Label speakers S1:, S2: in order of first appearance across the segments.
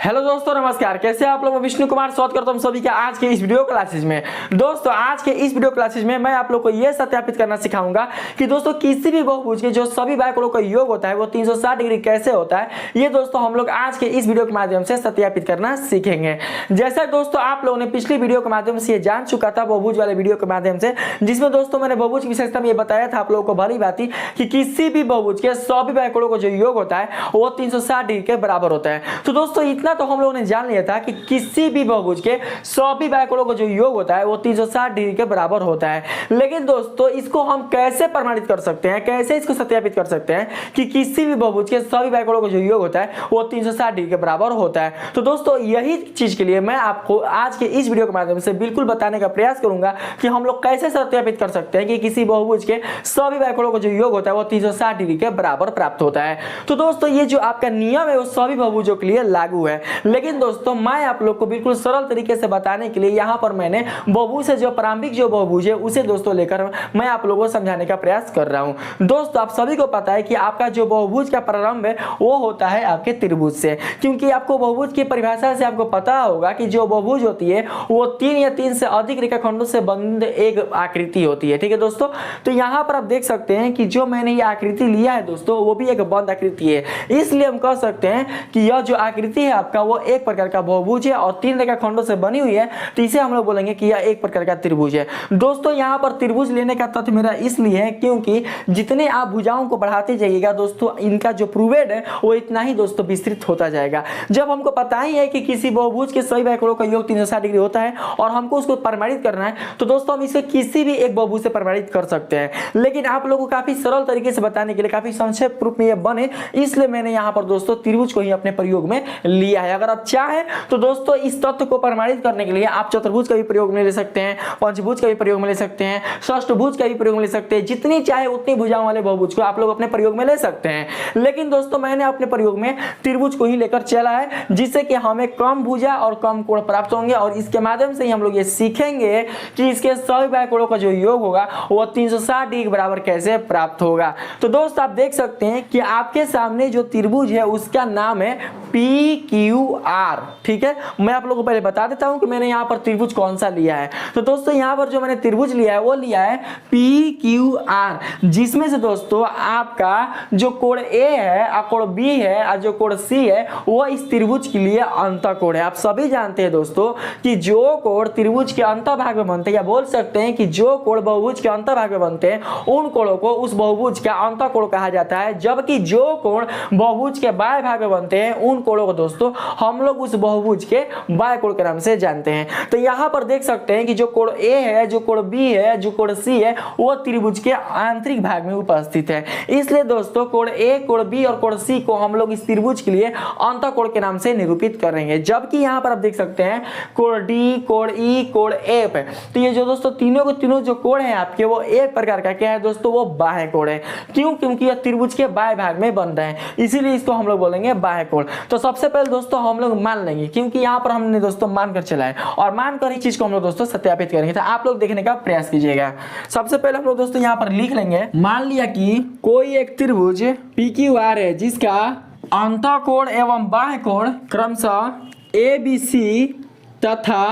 S1: Hello दोस्तों, नमस्कार। कैसे आप लोग? विष्णु कुमार स्वागत करता हूं सभी का आज के इस वीडियो क्लासेज में। दोस्तों, आज के इस वीडियो क्लासेज में मैं आप लोग को यह सत्यापित करना सिखाऊंगा कि दोस्तों किसी भी बहुभुज के जो सभी बायकोणों का योग होता है वो 360 डिग्री कैसे होता है। ये दोस्तों हम लोग आज के इस वीडियो के माध्यम से सत्यापित करना सीखेंगे। जैसा दोस्तों आप लोगों ने पिछली वीडियो के माध्यम से ये जान चुका था, बहुभुज वाले वीडियो के माध्यम से, जिसमें दोस्तों मैंने बहुभुज की विशेषता में ये बताया था आप लोगों को भली बात कि किसी भी बहुभुज के सभी बायकोणों का जो योग होता है वो 360 डिग्री के बराबर होता है। तो दोस्तों इतना तो हम लोगों ने जान लिया था कि किसी भी बहुभुज के सभी बायकोणों का जो योग होता है वो 360 डिग्री के बराबर होता है। लेकिन दोस्तों इसको हम कैसे प्रमाणित कर सकते हैं, कैसे इसको सत्यापित कर सकते हैं कि किसी भी बहुभुज के सभी बायकोणों का जो योग होता है वो 360 डिग्री के बराबर होता है। तो दोस्तों यही चीज के लिए मैं आपको आज के इस वीडियो के माध्यम से बिल्कुल बताने का प्रयास करूंगा कि हम लोग कैसे सत्यापित कर सकते हैं कि किसी बहुभुज के सभी बायकोणों का जो योग होता है वो 360 डिग्री के बराबर प्राप्त होता है। तो दोस्तों ये जो आपका नियम है वो सभी बहुभुजों के लिए लागू है। लेकिन दोस्तों मैं आप लोग को बिल्कुल सरल तरीके से बताने के लिए यहाँ पर मैंने बहुभुज से जो प्रारंभिक जो बहुभुज है उसे दोस्तों लेकर मैं आप लोगों को समझाने का प्रयास कर रहा हूँ। दोस्तों आप सभी को पता है कि आपका जो बहुभुज का प्रारंभ है वो होता है आपके त्रिभुज से, क्योंकि आपको बहुभुज की परिभाषा से आपको पता होगा कि जो बहुभुज होती है वो 3 या 3 से अधिक रेखाखंडों से बंध एक आकृति होती है। ठीक है दोस्तों, तो यहाँ पर आप देख सकते हैं कि जो मैंने ये आकृति लिया है दोस्तों वो भी एक बंद आकृति है। इसलिए हम कह सकते हैं कि यह जो आकृति है आपका वो एक प्रकार का बहुभुज है और 3 रेखाखंडों से बनी हुई है, तो इसे हम लोग बोलेंगे कि यह एक प्रकार का त्रिभुज है। दोस्तों यहाँ पर त्रिभुज लेने का तथ्य मेरा इसलिए है क्योंकि जितने आप भुजाओं को बढ़ाते जाइएगा दोस्तों इनका जो प्रूवेड है वो इतना ही दोस्तों विस्तृत होता जाएगा। जब हमको पता ही है कि किसी बहुभुज के सभी बायकोणों का योग 360 डिग्री होता है और हमको उसको प्रमाणित करना है, तो दोस्तों हम इसे किसी भी एक बहुभुज से प्रमाणित कर सकते हैं। लेकिन आप लोगों को काफी सरल तरीके से बताने के लिए, काफी संक्षेप रूप में यह बने, इसलिए मैंने यहाँ पर दोस्तों त्रिभुज को ही अपने प्रयोग में लिया है। अगर आप चाहें तो दोस्तों इस तत्व को प्रमाणित करने के लिए आप चतुर्भुज का भी प्रयोग में ले सकते हैं, पंचभुज का भी प्रयोग में ले सकते हैं, षष्ठभुज का भी प्रयोग में ले सकते हैं। जितनी चाहे उतनी भुजाओं वाले बहुभुज को आप लोग अपने प्रयोग में ले सकते हैं। लेकिन दोस्तों मैंने अपने प्रयोग में त्रिभुज को ही लेकर चला है, जिससे कि हमें कम भुजा और कम कोण प्राप्त होंगे और इसके माध्यम से ही हम लोग ये सीखेंगे कि इसके सभी बायकोणों का जो योग होगा वो 360 डिग्री के बराबर कैसे प्राप्त होगा। तो दोस्त आप देख सकते हैं कि आपके सामने जो त्रिभुज है उसका नाम है PQR। ठीक है, मैं आप लोगों को पहले बता देता हूं कि मैंने यहाँ पर त्रिभुज कौन सा लिया है। तो दोस्तों यहाँ पर जो मैंने त्रिभुज लिया है वो लिया है PQR, जिसमें से दोस्तों आपका जो कोण A है और कोण B है और जो कोण C है वो इस त्रिभुज के लिए अंतःकोण है। आप सभी जानते हैं दोस्तों कि जो कोण त्रिभुज के अंतःभाग में बनते हैं, या बोल सकते हैं कि जो कोण बहुभुज के अंतःभाग में बनते हैं उन कोणों को उस बहुभुज का अंतःकोण कहा जाता है, जबकि जो कोण बहुभुज के बाएं भाग में बनते हैं उन कोणों को दोस्तों हम लोग उस बहुभुज के बाएं कोण के नाम से जानते हैं। तो यहाँ पर देख सकते हैं कि जो कोण A है, जो कोण B है, जो कोण C है वो त्रिभुज के आंतरिक भाग में उपस्थित है। इसलिए दोस्तों कोण A, कोण B और कोण C को हम लोग इस त्रिभुज के लिए अंतःकोण के नाम से निरूपित करेंगे। जबकि यहाँ पर आप देख सकते हैं कोण D, कोण E, कोण F, तो ये जो दोस्तों तीनों जो कोण है आपके वो एक प्रकार का क्या है दोस्तों, वो बाह्य कोण है। क्यों? क्योंकि यह त्रिभुज के बाएं भाग में बन रहे हैं, इसीलिए इसको हम लोग बोलेंगे बाह्य कोण। तो सबसे पहले दोस्तों हम लोग मान लेंगे, क्योंकि यहाँ पर हमने दोस्तों मानकर चला है और मानकर ही चीज को हम लोग दोस्तों सत्यापित करेंगे। तो आप लोग देखने का प्रयास कीजिएगा। सबसे पहले हम लोग दोस्तों यहाँ पर लिख लेंगे, मान लिया कि कोई एक त्रिभुज PQR है जिसका अंतःकोण एवं बाह्य कोण क्रमशः ABC तथा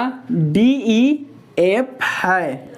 S1: DEF है।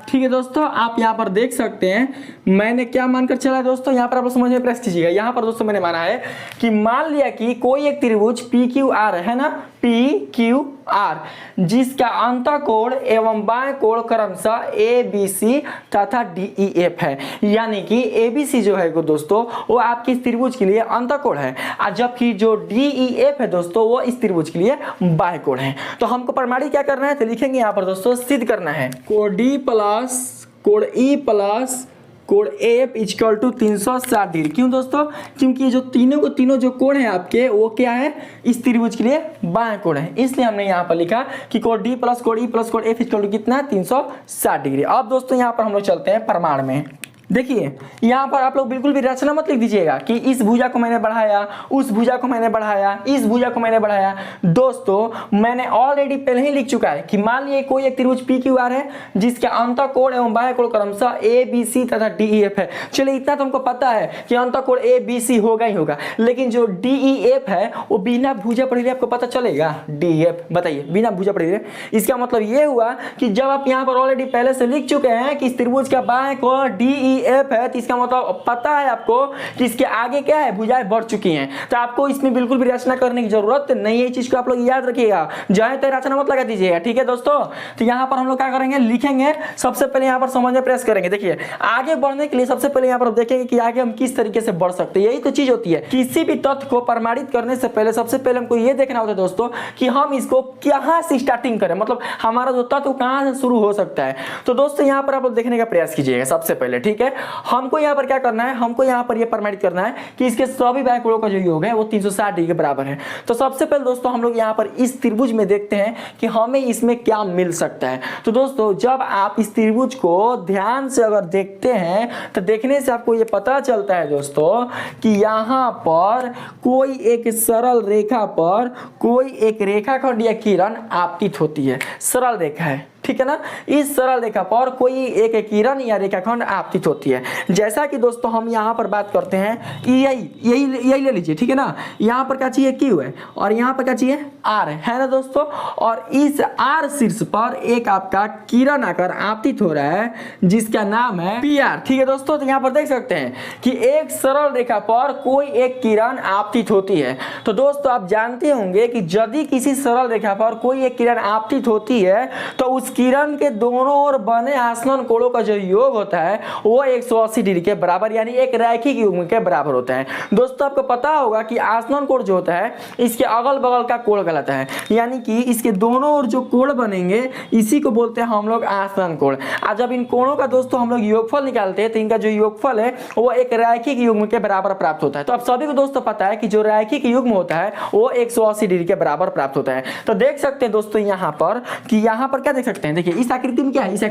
S1: ठीक है दोस्तों, आप यहाँ पर देख सकते हैं मैंने क्या मानकर चला है दोस्तों, यहाँ पर आप समझ में प्रयास कीजिएगा। यहाँ पर दोस्तों मैंने माना है कि मान लिया कि कोई एक त्रिभुज PQR है ना, PQR, जिसका अंतःकोण एवं बाएं कोण क्रमशः ABC तथा DEF है। यानी कि ABC जो है दोस्तों वो आपकी इस त्रिभुज के लिए अंतःकोण है, और जबकि जो DEF है दोस्तों वो इस त्रिभुज के लिए बाएं कोण है। तो हमको प्रमाणित क्या करना है, तो लिखेंगे यहाँ पर दोस्तों सिद्ध करना है कोण D प्लस कोण E प्लस कोण F इक्वल टू 360 डिग्री। क्यों दोस्तों? क्योंकि जो तीनों जो कोण है आपके वो क्या है, इस त्रिभुज के लिए बाएं कोण है। इसलिए हमने यहाँ पर लिखा कि कोण D प्लस कोण E प्लस कोण F इक्वल टू कितना, 360 डिग्री। अब दोस्तों यहाँ पर हम लोग चलते हैं प्रमाण में। देखिए यहाँ पर आप लोग बिल्कुल भी रचना मत लिख दीजिएगा कि इस भुजा को मैंने बढ़ाया, उस भुजा को मैंने बढ़ाया, इस भुजा को मैंने बढ़ाया। दोस्तों मैंने ऑलरेडी पहले ही लिख चुका है कि मान लीजिए कोई एक त्रिभुज पी क्यू आर है जिसके अंतःकोण एवं बाह्य कोण क्रमशः ए बी सी तथा डी ई एफ है। चलिए इतना तो हमको पता है कि अंतःकोण ए बी सी होगा ही होगा, लेकिन जो डी ई एफ है वो बिना भुजा पढ़े आपको पता चलेगा। डी ई एफ बताइए बिना भुजा पढ़े, इसका मतलब ये हुआ कि जब आप यहाँ पर ऑलरेडी पहले से लिख चुके हैं कि इस त्रिभुज का बाह्य कोण डी ई एफ है, तो इसका मतलब पता है आपको कि इसके आगे क्या है, भुजाएं बढ़ चुकी हैं। तो आपको इसमें बिल्कुल भी रचना करने की जरूरत नहीं है। चीज को आप लोग याद रखिएगा, जहां तक रचना मत लगा दीजिएगा, ठीक है दोस्तों। तो यहाँ पर हम लोग क्या करेंगे, लिखेंगे। सबसे पहले यहाँ पर समझने प्रयास करेंगे। देखिए आगे बढ़ने के लिए सबसे पहले यहाँ पर देखेंगे कि आगे हम किस तरीके से बढ़ सकते हैं। यही तो चीज होती है, किसी भी तथ्य को प्रमाणित करने से पहले सबसे पहले हमको ये देखना होता है दोस्तों कि हम इसको कहां से स्टार्टिंग करें, मतलब हमारा जो तथ्य कहां से शुरू हो सकता है। तो दोस्तों यहाँ पर आप लोग देखने का प्रयास कीजिएगा सबसे पहले, ठीक है। हमको यहाँ पर क्या करना है, हमको यहाँ पर यह प्रमाणित करना है कि इसके सभी बाह्य कोणों का जो योग है वो 360 डिग्री के बराबर है। तो सबसे पहले दोस्तों हम लोग यहाँ पर इस त्रिभुज में देखते हैं कि हमें इसमें क्या मिल सकता है। तो दोस्तों जब आप इस त्रिभुज को ध्यान से अगर देखते हैं तो देखने से आपको ये पता चलता है दोस्तों कि यहाँ पर कोई एक सरल रेखा पर कोई एक रेखाखंड या किरण आपतित होती है। सरल रेखा है, ठीक है ना। इस सरल रेखा पर कोई एक किरण या रेखाखंड आपतित होती है। जैसा कि दोस्तों हम यहाँ पर बात करते हैं कि यही ले लीजिए, ठीक है ना। यहाँ पर क्या चाहिए, Q है, और यहाँ पर क्या चाहिए, R है ना दोस्तों। और इस R शीर्ष पर एक आपका किरण आकर आपतित हो रहा है जिसका नाम है PR, ठीक है दोस्तों। तो यहाँ पर देख सकते हैं कि एक सरल रेखा पर कोई एक किरण आपतित होती है। तो दोस्तों आप जानते होंगे कि यदि किसी सरल रेखा पर कोई एक किरण आपतित होती है तो उस किरण के दोनों ओर बने आसन्न कोणों का जो योग होता है वो 180 डिग्री के बराबर यानी एक रैखिक युग्म के बराबर होता है। दोस्तों आपको पता होगा कि आसन्न कोण जो होता है इसके अगल बगल का कोण कहलाता है, यानी कि इसके दोनों ओर जो कोण बनेंगे इसी को बोलते हैं हम लोग आसन्न कोण। आज जब इन कोणों का दोस्तों हम लोग योगफल निकालते हैं तो इनका जो योगफल है वो एक रैखिक युग्म के बराबर प्राप्त होता है। तो आप सभी को दोस्तों पता है कि जो रैखिक युग्म होता है वो 180 डिग्री के बराबर प्राप्त होता है। तो देख सकते हैं दोस्तों यहाँ पर कि यहाँ पर क्या देख सकते हैं, देखिए इस आकृति में क्या है, इस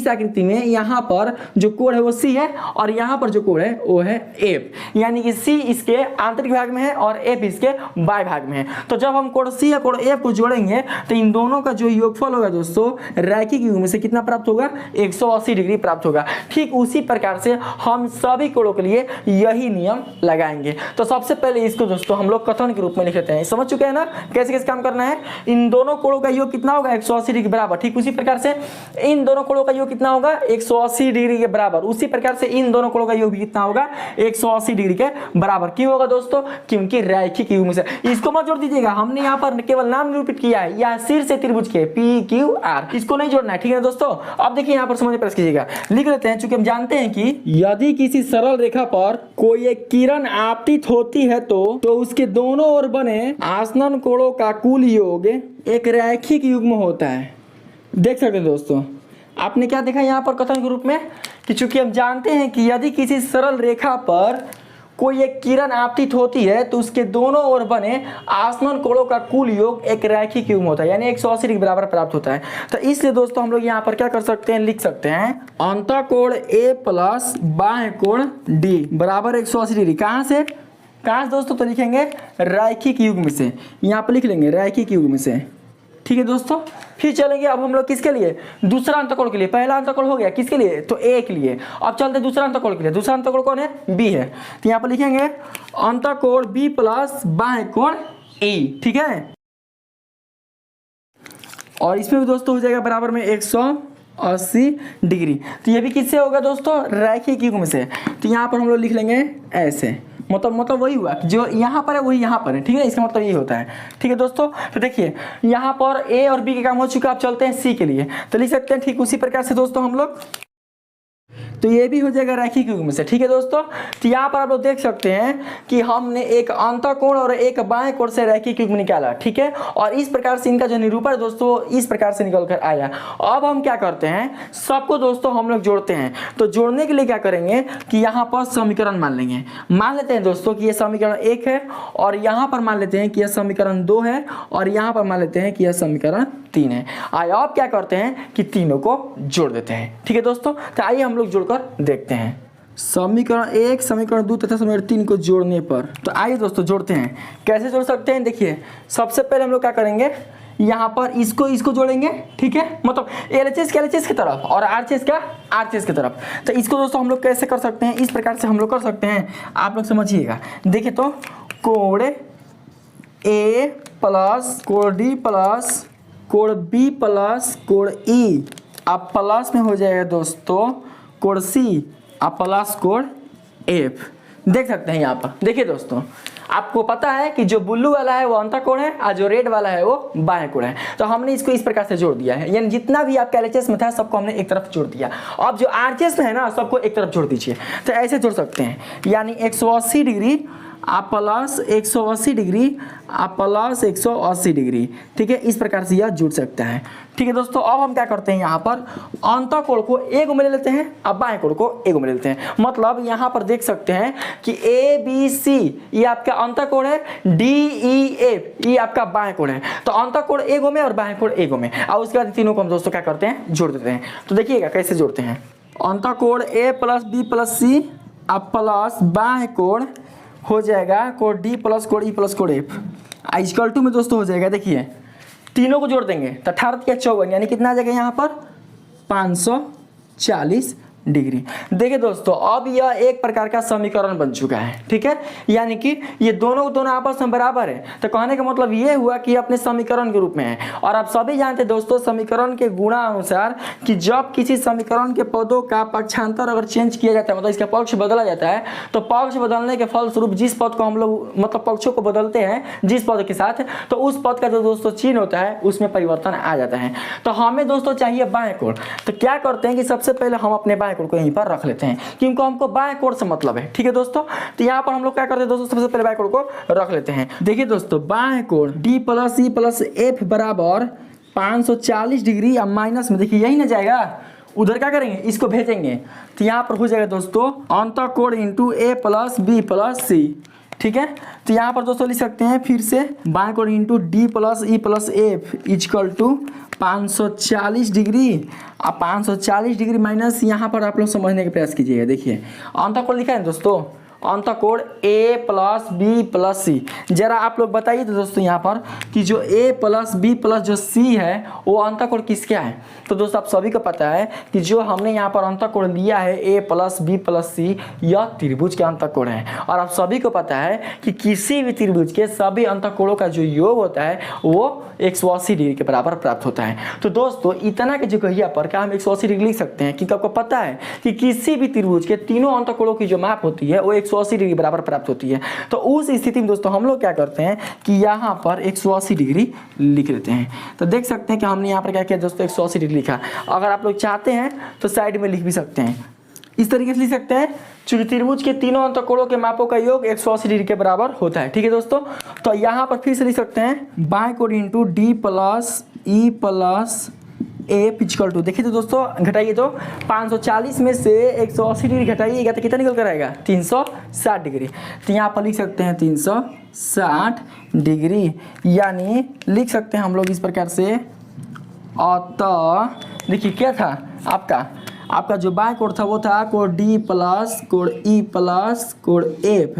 S1: आकृति में यहाँ पर जो कोण है वो C है और यहाँ पर जो कोण है वो है F, यानी कि C इसके आंतरिक भाग में है और F इसके बाह्य भाग में है। तो जब हम कोण C और कोण F को जोड़ेंगे तो इन दोनों का जो योगफल होगा दोस्तों रैखिक युग्म से कितना प्राप्त होगा, 180 डिग्री प्राप्त होगा। ठीक उसी प्रकार से हम सभी कोणों के लिए यही नियम लगाएंगे। तो सबसे पहले इसको दोस्तों हम लोग कथन के रूप में लिख लेते हैं। समझ चुके हैं ना कैसे कैसे काम करना है। इन दोनों कोणों का योग कितना होगा, 180 डिग्री के बराबर। ठीक उसी प्रकार से इन दोनों कोणों का योग कितना होगा, 180 डिग्री के बराबर। उसी प्रकार से इन दोनों कोणों का योग भी कितना होगा, 180 डिग्री के बराबर। क्यों होगा दोस्तों, क्योंकि रैखिक युग्म से। इसको मत जोड़ दीजिएगा, हमने यहाँ पर केवल नाम निरूपित किया है या शीर्ष त्रिभुज के PQR, इसको नहीं जोड़ना है, ठीक है दोस्तों। अब देखिए यहाँ पर समझने प्रयास कीजिएगा, लिख लेते हैं। चूंकि हम जानते हैं कि यदि किसी सरल रेखा पर कोई एक किरण आपतित होती है तो उसके दोनों ओर बने आसन्न कोणों का कुल योग एक रैखिक युग्म होता है। देख सकते हैं दोस्तों, आपने क्या देखा यहाँ पर कथन के रूप में कि चूंकि हम जानते हैं कि यदि किसी सरल रेखा पर कोई एक किरण आपतित होती है तो उसके दोनों ओर बने आसन्न कोणों का कुल योग एक रैखिक युग्म होता है, यानी 180 डिग्री बराबर प्राप्त होता है। तो इसलिए दोस्तों हम लोग यहाँ पर क्या कर सकते हैं, लिख सकते हैं अंतःकोण A प्लस बाह्य कोण D बराबर 180 डिग्री। कहाँ से दोस्तों, तो लिखेंगे रैखिक युग्म से। यहाँ पर लिख लेंगे रैखिक युग्म से, ठीक है दोस्तों। फिर चलेंगे अब हम लोग किसके लिए, दूसरा अंतःकोण के लिए। पहला अंतःकोण हो गया किसके लिए, तो A के लिए। अब चलते हैं दूसरा अंतःकोण के लिए। दूसरा अंतःकोण कौन है, B है। तो यहाँ पर लिखेंगे अंतःकोण B प्लस बाह्य कोण A, ठीक है। और इसमें भी दोस्तों हो जाएगा बराबर में 180 डिग्री। तो ये भी किससे होगा दोस्तों, रैखिक युग्म से। तो यहाँ पर हम लोग लिख लेंगे ऐसे, मतलब वही हुआ जो यहाँ पर है वही यहाँ पर है, ठीक है। इसका मतलब ये होता है, ठीक है दोस्तों। तो देखिए यहाँ पर A और B के काम हो चुका, अब चलते हैं C के लिए। तो लिख सकते हैं ठीक उसी प्रकार से दोस्तों हम लोग, तो ये भी हो जाएगा रैखिक युग्म से, ठीक है दोस्तों। तो यहाँ पर आप लोग देख सकते हैं कि हमने एक अंतःकोण और एक बाह्य कोण से रैखिक युग्म निकाला, ठीक है। और इस प्रकार से इनका जो निरूपण दोस्तों इस प्रकार से निकल कर आया। अब हम क्या करते हैं, सबको दोस्तों हम लोग जोड़ते हैं। तो जोड़ने के लिए क्या करेंगे कि यहाँ पर समीकरण मान लेंगे। मान लेते हैं दोस्तों कि यह समीकरण 1 है और यहाँ पर मान लेते हैं कि यह समीकरण 2 है और यहाँ पर मान लेते हैं कि यह समीकरण 3 है। आइए अब क्या करते हैं कि तीनों को जोड़ देते हैं, ठीक है दोस्तों। तो आइए हम लोग जोड़कर जोड़कर देखते हैं। समीकरण 1, समीकरण 2 तथा समीकरण 3 को जोड़ने पर, तो आइए दोस्तों जोड़ते हैं। कैसे जोड़ सकते हैं, देखिए सबसे पहले हम लोग क्या करेंगे, यहाँ पर इसको जोड़ेंगे, ठीक है, मतलब LHS के LHS की तरफ और RHS का RHS की तरफ। तो इसको दोस्तों हम लोग कैसे कर सकते हैं, इस प्रकार से हम लोग कर सकते हैं, आप लोग समझिएगा। देखिए तो कोण A प्लस कोण D प्लस कोण B प्लस कोण E, अब प्लस में हो जाएगा दोस्तों कोण C, अब प्लस कोण F। देख सकते हैं यहाँ पर, देखिए दोस्तों आपको पता है कि जो ब्लू वाला है वो अंतःकोण है और जो रेड वाला है वो बाह्य कोण है। तो हमने इसको इस प्रकार से जोड़ दिया है, यानी जितना भी आपका LHS में था सबको हमने एक तरफ जोड़ दिया। अब जो RHS में है ना सबको एक तरफ जोड़ दीजिए। तो ऐसे जोड़ सकते हैं, यानी 180 डिग्री आप प्लस 180 डिग्री आप प्लस 180 डिग्री, ठीक है, इस प्रकार से यह जुड़ सकता है। ठीक है दोस्तों, अब हम क्या करते हैं, यहाँ पर अंतःकोण को एक में ले लेते हैं, अब बाह्य कोण को एक में ले लेते हैं। मतलब यहाँ पर देख सकते हैं कि ABC ये आपका अंतःकोण है, DEF ये आपका बाह्य कोण है। तो अंतःकोण एक में और बाह्य कोण एक में, और उसके बाद तीनों को हम दोस्तों क्या करते हैं, जोड़ देते हैं। तो देखिएगा कैसे जोड़ते हैं, अंतःकोण A plus B plus C अब प्लस बाह्य कोण हो जाएगा कोण D प्लस कोण E प्लस कोण F इक्वल टू में दोस्तों हो जाएगा, देखिए तीनों को जोड़ देंगे तो 18 या 54, यानी कितना आ जाएगा यहाँ पर 540 डिग्री। देखिए दोस्तों अब यह एक प्रकार का समीकरण बन चुका है, ठीक है, यानी कि ये दोनों आपस में बराबर है। तो कहने का मतलब ये हुआ कि अपने समीकरण के रूप में है। और आप सभी जानते हैं दोस्तों समीकरण के गुणा अनुसार कि जब किसी समीकरण के पदों का पक्षांतर अगर चेंज किया जाता है, मतलब इसका पक्ष बदला जाता है, तो पक्ष बदलने के फलस्वरूप जिस पद को हम लोग मतलब पक्षों को बदलते हैं जिस पद के साथ, तो उस पद का जो दोस्तों चिन्ह होता है उसमें परिवर्तन आ जाता है। तो हमें दोस्तों चाहिए बाह्य कोण। तो क्या करते हैं कि सबसे पहले हम अपने बाह्य कोण को यहीं पर रख लेते हैं, क्योंकि हमको बाह्य कोण से मतलब है। ठीक है दोस्तों, तो यहाँ पर हम लोग क्या करते हैं दोस्तों, सबसे पहले बाह्य कोण को रख लेते हैं। देखिए दोस्तों बाह्य कोण D plus E plus F बराबर 540 डिग्री, अब माइनस में देखिए यही ना जाएगा, उधर क्या करेंगे, इसको भेजेंगे। तो यहाँ पर हो जाएगा दोस्तों अंतःकोण into A plus B plus C, ठीक है। तो यहाँ पर दोस्तों लिख सकते हैं फिर से बाह्य कोण into D plus E plus F equal to 540 degree. अब 540 डिग्री माइनस यहाँ पर आप लोग समझने का प्रयास कीजिएगा। देखिए अंतःकोण लिखा है दोस्तों, अंतःकोण A plus B plus C। जरा आप लोग बताइए तो दोस्तों यहाँ पर कि जो A प्लस B प्लस जो C है वो अंतःकोण किसका है। तो दोस्तों आप सभी को पता है कि जो हमने यहाँ पर अंतःकोण लिया है A plus B plus C, यह त्रिभुज के अंतःकोण है। और आप सभी को पता है कि किसी भी त्रिभुज के सभी अंतःकोणों का जो योग होता है वो 180 डिग्री के बराबर प्राप्त होता है। तो दोस्तों इतना के जगह पर क्या हम 180 डिग्री लिख सकते हैं, क्योंकि आपको पता है कि किसी भी त्रिभुज के तीनों अंतःकोणों की जो माप होती है वो 180 डिग्री बराबर प्राप्त होती है। तो उस स्थिति में दोस्तों हम लोग क्या करते हैं कि यहाँ पर 180 डिग्री लिख लेते हैं। तो देख सकते हैं कि हमने यहाँ पर क्या किया दोस्तों, 180 डिग्री लिखा। अगर आप लोग चाहते हैं तो साइड में लिख भी सकते हैं, इस तरीके से लिख सकते हैं, चूंकि त्रिभुज के तीनों अंतःकोणों के मापों का योग 180 डिग्री के बराबर होता है। ठीक है दोस्तों, तो यहाँ पर फिर से लिख सकते हैं बाह्य कोण into D plus E plus F equal to, देखिए तो दोस्तों घटाइए तो 540 में से 180 डिग्री घटाइएगा तो कितना निकल कर आएगा, 360 डिग्री। तो यहाँ पर लिख सकते हैं 360 डिग्री, यानी लिख सकते हैं हम लोग इस प्रकार से। अतः देखिए क्या था आपका जो बाह्य कोण था वो था कोण D प्लस कोण E प्लस कोण F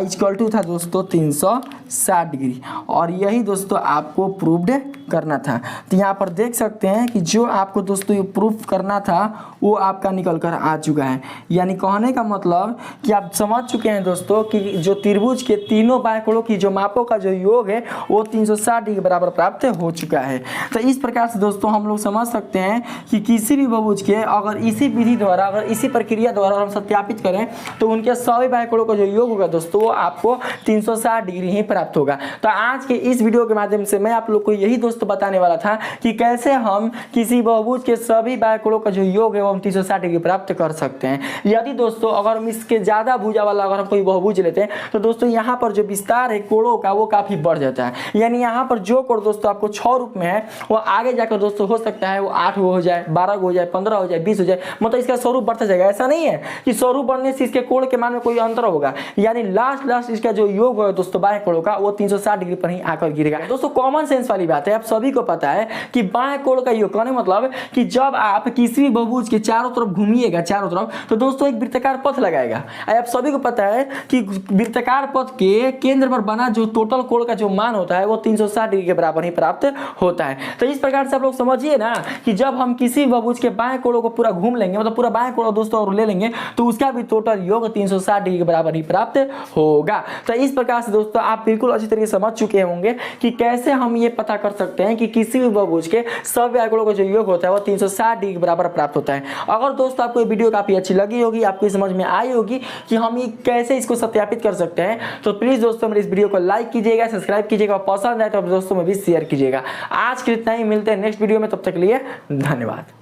S1: इक्वल टू था दोस्तों 360 डिग्री। और यही दोस्तों आपको प्रूव्ड करना था। तो यहाँ पर देख सकते हैं कि जो आपको दोस्तों ये प्रूफ करना था वो आपका निकल कर आ चुका है। यानी कहने का मतलब कि आप समझ चुके हैं दोस्तों कि जो त्रिभुज के तीनों बाह्य कोणों की जो मापों का जो योग है वो 360 डिग्री बराबर प्राप्त हो चुका है। तो इस प्रकार से दोस्तों हम लोग समझ सकते हैं कि किसी भी बहुभुज के अगर इसी विधि द्वारा, अगर इसी प्रक्रिया द्वारा हम सत्यापित करें तो उनके सभी बाह्य कोणों का जो योग होगा दोस्तों वो आपको 360 डिग्री ही प्राप्त होगा। तो आज के इस वीडियो के माध्यम से मैं आप लोग को यही दोस्तों बताने वाला था कि कैसे हम किसी बहुभुज के सभी बाह्य कोणों का जो योग है वो हम 360 डिग्री प्राप्त कर सकते हैं। यदि दोस्तों अगर हम इसके ज़्यादा भुजा वाला अगर हम कोई बहुभुज लेते हैं तो दोस्तों यहाँ पर जो विस्तार है कोणों का वो काफ़ी बढ़ जाता है। यानी यहाँ पर जो कोण दोस्तों आपको 6 रूप में है वो आगे जाकर दोस्तों हो सकता है वो 8 हो जाए, 12 हो जाए, 15 हो जाए, 20 हो जाए, मतलब इसका स्वरूप बढ़ता जाएगा। ऐसा नहीं है कि स्वरूप बढ़ने से इसके कोण के मान में कोई अंतर होगा, यानी लास्ट इसका जो योग है दोस्तों बाह्य कोणों का वो 360 डिग्री पर ही आकर गिरेगा। दोस्तों कॉमन सेंस वाली बात है, आप सभी को पता है कि बाएं कोण का योग कहने मतलब कि जब आप किसी भी बहुभुज के चारों तरफ घूमिएगा चारों तरफ तो दोस्तों एक वृत्ताकार पथ लगाएगा। आप सभी को पता है कि वृत्ताकार पथ के केंद्र पर बना जो टोटल कोण का जो मान होता है वो 360 डिग्री के बराबर ही प्राप्त होता है। तो इस प्रकार से आप लोग समझिए ना कि जब हम किसी बहुभुज के बाएं कोण को पूरा घूम लेंगे मतलब पूरा बाएं कोण दोस्तों और ले लेंगे तो उसका भी टोटल योग 360 डिग्री के बराबर ही प्राप्त होगा। तो इस प्रकार से दोस्तों आप बिल्कुल अच्छी तरीके से समझ चुके होंगे कि कैसे हम ये पता कर सकते हैं कि किसी भी बहुभुज के सभी आंकड़ों का जो योग होता है वो 360 डिग्री के बराबर प्राप्त होता है। अगर दोस्तों आपको ये वीडियो काफी अच्छी लगी होगी, आपको समझ में आई होगी कि हम ये कैसे इसको सत्यापित कर सकते हैं, तो प्लीज दोस्तों मेरे इस वीडियो को लाइक कीजिएगा, सब्सक्राइब कीजिएगा, पसंद आए तो दोस्तों में भी शेयर कीजिएगा। आज के इतना ही, मिलते हैं नेक्स्ट वीडियो में, तब तक के लिए धन्यवाद।